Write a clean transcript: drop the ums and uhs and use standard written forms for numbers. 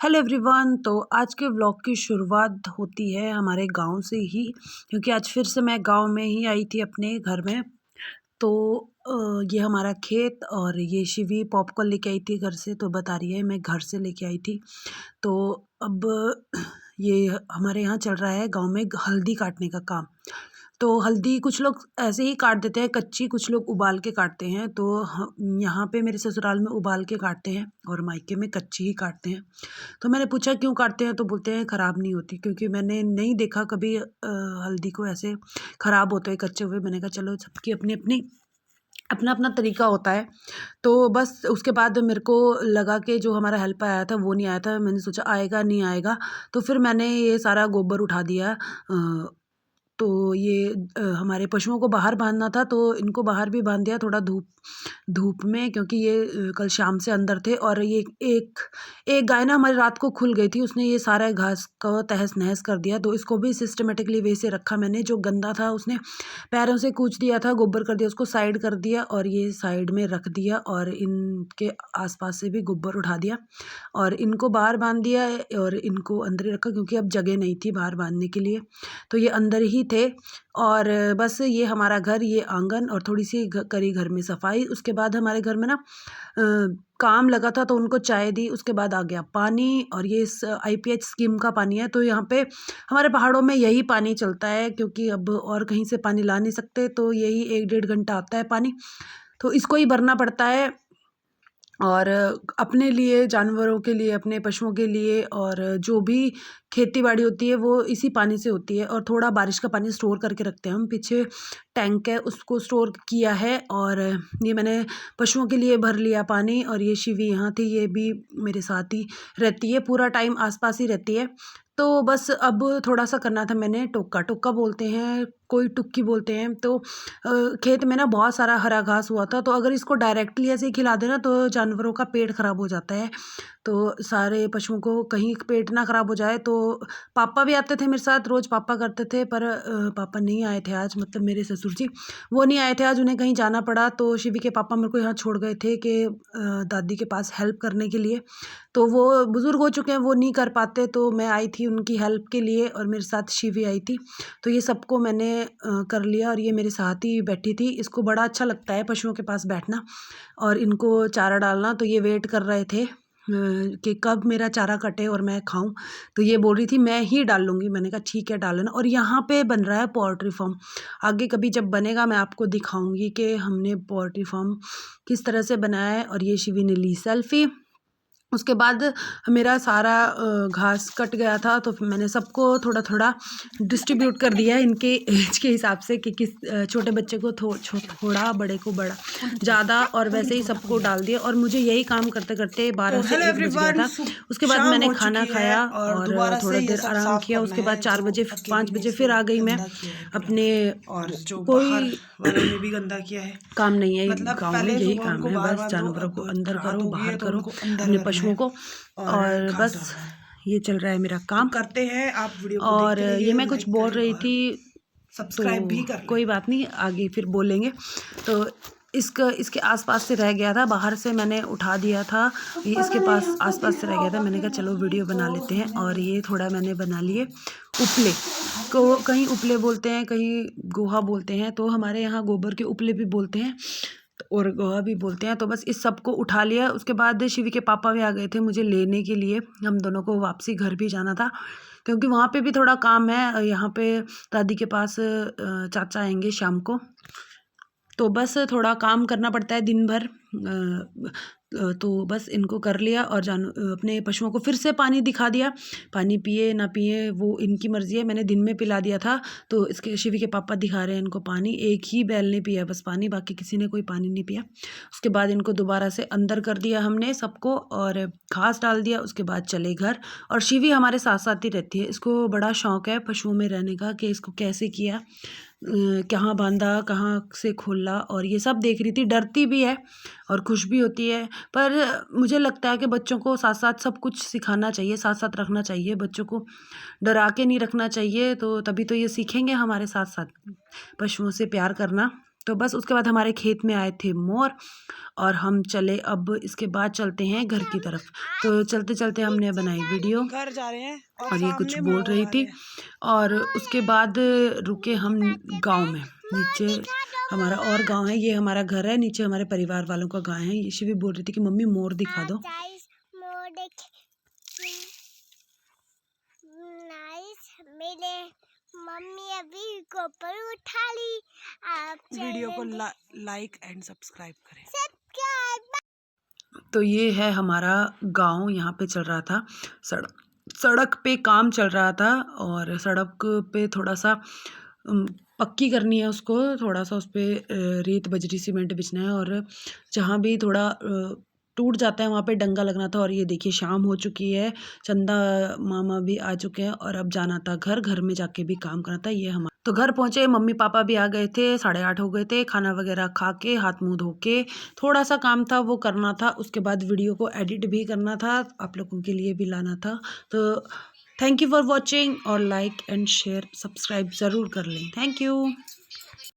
Hello everyone. तो आज के व्लॉग की शुरुआत होती है हमारे गांव से ही, क्योंकि आज फिर से मैं गांव में ही आई थी अपने घर में। तो ये हमारा खेत और ये शिवी पॉपकॉर्न लेके आई थी घर से, तो बता रही है मैं घर से लेके आई थी। तो अब ये हमारे यहाँ चल रहा है गांव में हल्दी काटने का काम। तो हल्दी कुछ लोग ऐसे ही काट देते हैं कच्ची, कुछ लोग उबाल के काटते हैं। तो यहाँ पे मेरे ससुराल में उबाल के काटते हैं और मायके में कच्ची ही काटते हैं। तो मैंने पूछा क्यों काटते हैं, तो बोलते हैं ख़राब नहीं होती, क्योंकि मैंने नहीं देखा कभी हल्दी को ऐसे ख़राब होते हुए कच्चे हुए। मैंने कहा चलो सबकी अपनी अपनी अपना अपना तरीका होता है। तो बस उसके बाद मेरे को लगा कि जो हमारा हेल्पर आया था वो नहीं आया था। मैंने सोचा आएगा नहीं आएगा, तो फिर मैंने ये सारा गोबर उठा दिया। तो ये हमारे पशुओं को बाहर बांधना था, तो इनको बाहर भी बांध दिया थोड़ा धूप धूप में, क्योंकि ये कल शाम से अंदर थे। और ये एक एक गाय ना हमारी रात को खुल गई थी, उसने ये सारा घास का तहस नहस कर दिया। तो इसको भी सिस्टमेटिकली वे से रखा मैंने। जो गंदा था उसने पैरों से कूच दिया था, गोबर कर दिया, उसको साइड कर दिया और ये साइड में रख दिया। और इनके आसपास से भी गोबर उठा दिया और इनको बाहर बांध दिया और इनको अंदर ही रखा, क्योंकि अब जगह नहीं थी बाहर बांधने के लिए। तो ये अंदर ही थे। और बस ये हमारा घर, ये आंगन और थोड़ी सी करी घर में सफाई। उसके बाद हमारे घर में ना काम लगा था, तो उनको चाय दी। उसके बाद आ गया पानी, और ये इस IPH स्कीम का पानी है। तो यहाँ पे हमारे पहाड़ों में यही पानी चलता है, क्योंकि अब और कहीं से पानी ला नहीं सकते, तो यही 1-1.5 घंटा आता है पानी, तो इसको ही भरना पड़ता है। और अपने लिए, जानवरों के लिए, अपने पशुओं के लिए, और जो भी खेती बाड़ी होती है वो इसी पानी से होती है। और थोड़ा बारिश का पानी स्टोर करके रखते हैं हम, पीछे टैंक है उसको स्टोर किया है। और ये मैंने पशुओं के लिए भर लिया पानी। और ये शिवी यहाँ थी, ये भी मेरे साथ ही रहती है, पूरा टाइम आसपास ही रहती है। तो बस अब थोड़ा सा करना था मैंने, टोका टोका बोलते हैं, कोई टुक्की बोलते हैं। तो खेत में ना बहुत सारा हरा घास हुआ था, तो अगर इसको डायरेक्टली ऐसे ही खिला देना तो जानवरों का पेट खराब हो जाता है। तो सारे पशुओं को कहीं पेट ना खराब हो जाए। तो पापा भी आते थे मेरे साथ, रोज़ पापा करते थे, पर पापा नहीं आए थे आज, मतलब मेरे ससुर जी वो नहीं आए थे आज, उन्हें कहीं जाना पड़ा। तो शिवी के पापा मेरे को यहाँ छोड़ गए थे कि दादी के पास हेल्प करने के लिए। तो वो बुज़ुर्ग हो चुके हैं, वो नहीं कर पाते, तो मैं आई थी उनकी हेल्प के लिए, और मेरे साथ शिवी आई थी। तो ये सबको मैंने कर लिया। और ये मेरे साथ ही बैठी थी। इसको बड़ा अच्छा लगता है पशुओं के पास बैठना और इनको चारा डालना। तो ये वेट कर रहे थे कि कब मेरा चारा कटे और मैं खाऊं। तो ये बोल रही थी मैं ही डाल लूँगी। मैंने कहा ठीक है डाल लेना। और यहाँ पे बन रहा है पोल्ट्री फार्म। आगे कभी जब बनेगा मैं आपको दिखाऊंगी कि हमने पोल्ट्री फार्म किस तरह से बनाया है। और ये शिवी ने ली सेल्फी। उसके बाद मेरा सारा घास कट गया था, तो फिर मैंने सबको थोड़ा थोड़ा डिस्ट्रीब्यूट कर दिया इनके एज के हिसाब से, कि किस छोटे बच्चे को थोड़ा, बड़े को बड़ा ज़्यादा, और वैसे ही सबको डाल दिया। और मुझे यही काम करते करते 12 से 1 बज गया था। उसके बाद मैंने खाना खाया और थोड़ा देर आराम किया। उसके बाद 4 बजे 5 बजे फिर आ गई मैं अपने। और जो कोई वालों ने भी गंदा किया है, काम नहीं है मतलब गाँव में, पहले यही सुबह काम उनको है, बाहर बस बांधो, जानवरों को अब अंदर रात करो, होगी बाहर है तो करो उनको अंदर अपने करना पशुओं है को। और और घास बस डालना है। ये चल रहा है मेरा तो काम। करते हैं, आप वीडियो को और देखते ये रहिए, मैं कुछ लाइक बोल करें रही और थी, तो सब्सक्राइब भी कर लें। कोई बात नहीं, आगे फिर बोलेंगे। तो इसके आसपास से रह गया था, बाहर से मैंने उठा दिया था। ये इसके पास आसपास से रह गया था, मैंने कहा चलो वीडियो बना लेते हैं। और ये थोड़ा मैंने बना लिए उपले को, कहीं उपले बोलते हैं, कहीं गोहा बोलते हैं। तो हमारे यहाँ गोबर के उपले भी बोलते हैं और गोहा भी बोलते हैं। तो बस इस सब को उठा लिया। उसके बाद शिवी के पापा भी आ गए थे मुझे लेने के लिए। हम दोनों को वापसी घर भी जाना था, क्योंकि वहाँ पे भी थोड़ा काम है। यहाँ पे दादी के पास चाचा आएंगे शाम को, तो बस थोड़ा काम करना पड़ता है दिन भर। तो बस इनको कर लिया और अपने पशुओं को फिर से पानी दिखा दिया। पानी पिए ना पिए वो इनकी मर्ज़ी है। मैंने दिन में पिला दिया था, तो इसके शिवी के पापा दिखा रहे हैं इनको पानी। एक ही बैल ने पिया बस पानी, बाकी किसी ने कोई पानी नहीं पिया। उसके बाद इनको दोबारा से अंदर कर दिया हमने सबको और घास डाल दिया। उसके बाद चले घर। और शिवी हमारे साथ साथ ही रहती है, इसको बड़ा शौक़ है पशुओं में रहने का, कि इसको कैसे किया, कहाँ बांधा, कहाँ से खोला, और ये सब देख रही थी। डरती भी है और खुश भी होती है। पर मुझे लगता है कि बच्चों को साथ साथ सब कुछ सिखाना चाहिए, साथ साथ रखना चाहिए। बच्चों को डरा के नहीं रखना चाहिए, तो तभी तो ये सीखेंगे हमारे साथ साथ पशुओं से प्यार करना। तो बस उसके बाद हमारे खेत में आए थे मोर और हम चले, अब इसके बाद चलते हैं घर की तरफ। तो चलते चलते हमने बनाई वीडियो घर जा रहे हैं और और ये कुछ सामने बोल मोर रही आ रहे थी हैं। और उसके बाद रुके हम गांव में। नीचे हमारा और गांव है, ये हमारा घर है, नीचे हमारे परिवार वालों का गांव है। ये शिवी बोल रही थी कि मम्मी मोर दिखा दो। मोर देख नाइस। मेरे मम्मी अभी ऊपर उठा ली। आप वीडियो को लाइक एंड सब्सक्राइब करें। सब्सक्राइब। तो ये है हमारा गांव। यहाँ पे चल रहा था सड़क पे काम चल रहा था और सड़क पे थोड़ा सा पक्की करनी है उसको, थोड़ा सा उस पर रेत बजरी सीमेंट बिछना है और जहाँ भी थोड़ा टूट जाता है वहाँ पे डंगा लगना था। और ये देखिए शाम हो चुकी है, चंदा मामा भी आ चुके हैं और अब जाना था घर, घर में जाके भी काम करना था। ये हमारा तो घर पहुँचे, मम्मी पापा भी आ गए थे, 8:30 हो गए थे। खाना वगैरह खा के हाथ मुँह धो के थोड़ा सा काम था वो करना था, उसके बाद वीडियो को एडिट भी करना था, आप लोगों के लिए भी लाना था। तो थैंक यू फॉर वॉचिंग और लाइक एंड शेयर सब्सक्राइब ज़रूर कर लें। Thank you.